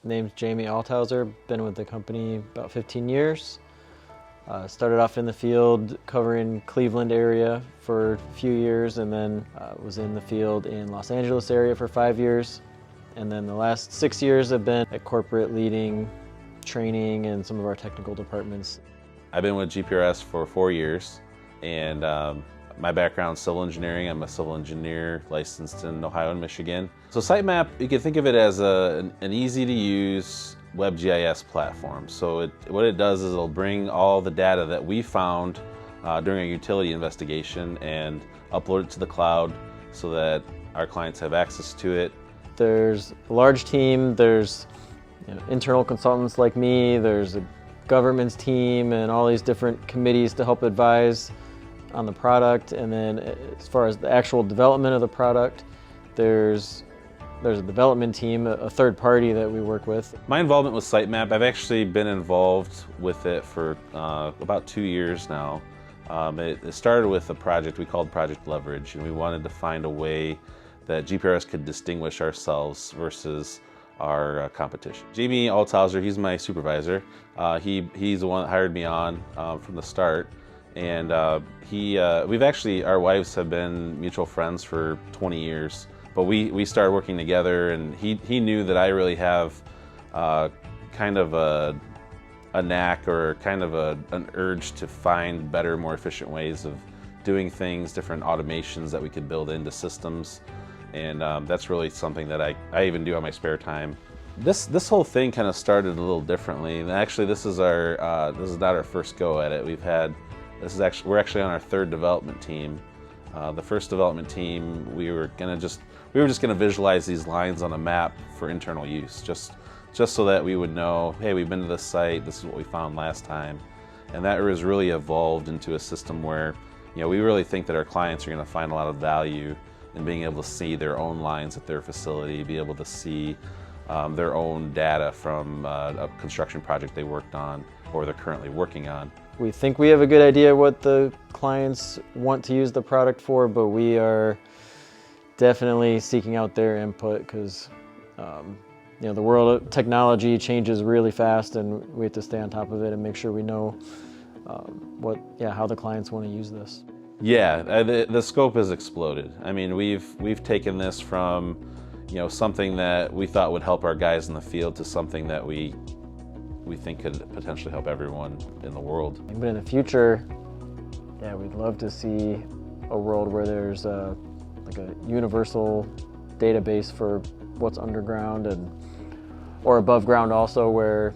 Name's Jamie Althauser, been with the company about 15 years. Started off in the field covering Cleveland area for a few years, and then was in the field in Los Angeles area for 5 years. And then the last 6 years I've been at corporate leading training and some of our technical departments. I've been with GPRS for 4 years, and my background is civil engineering. I'm a civil engineer licensed in Ohio and Michigan. So SiteMap, you can think of it as an easy-to-use WebGIS platform. So what it does is it'll bring all the data that we found during a utility investigation and upload it to the cloud so that our clients have access to it. There's a large team, there's internal consultants like me, there's a government's team and all these different committees to help advise on the product. And then as far as the actual development of the product, there's a development team, a third party that we work with. My involvement with SiteMap, I've actually been involved with it for about 2 years now. It started with a project we called Project Leverage, and we wanted to find a way that GPRS could distinguish ourselves versus our competition. Jamie Althauser, he's my supervisor. He's the one that hired me on from the start. And our wives have been mutual friends for 20 years. But we started working together, and he knew that I really have kind of a knack or kind of an urge to find better, more efficient ways of doing things, different automations that we could build into systems. And that's really something that I even do on my spare time. This whole thing kind of started a little differently. And actually, this is not our first go at it. We're actually on our third development team. The first development team, we were just gonna visualize these lines on a map for internal use, just so that we would know, hey, we've been to this site, this is what we found last time. And that was really evolved into a system where, we really think that our clients are gonna find a lot of value in being able to see their own lines at their facility, be able to see their own data from a construction project they worked on or they're currently working on. We think we have a good idea what the clients want to use the product for, but we are definitely seeking out their input because the world of technology changes really fast, and we have to stay on top of it and make sure we know how the clients want to use this. Yeah, the scope has exploded. I mean, we've taken this from something that we thought would help our guys in the field to something that we think could potentially help everyone in the world. But in the future, we'd love to see a world where there's like a universal database for what's underground or above ground also, where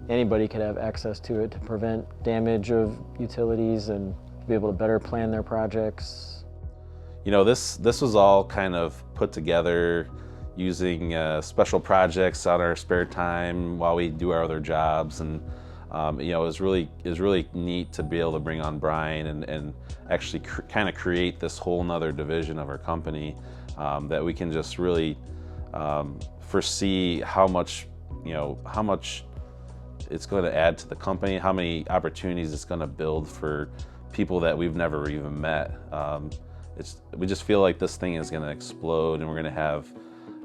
anybody could have access to it to prevent damage of utilities and be able to better plan their projects. This was all kind of put together using special projects on our spare time while we do our other jobs, and it was really neat to be able to bring on Brian and actually kind of create this whole nother division of our company that we can just really foresee how much it's going to add to the company, how many opportunities it's going to build for people that we've never even met. We just feel like this thing is going to explode, and we're going to have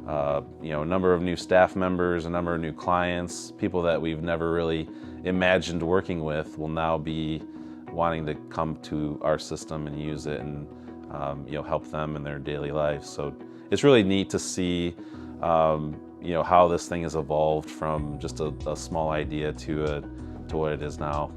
a number of new staff members, a number of new clients, people that we've never really imagined working with will now be wanting to come to our system and use it and help them in their daily lives. So it's really neat to see how this thing has evolved from just a small idea to what it is now.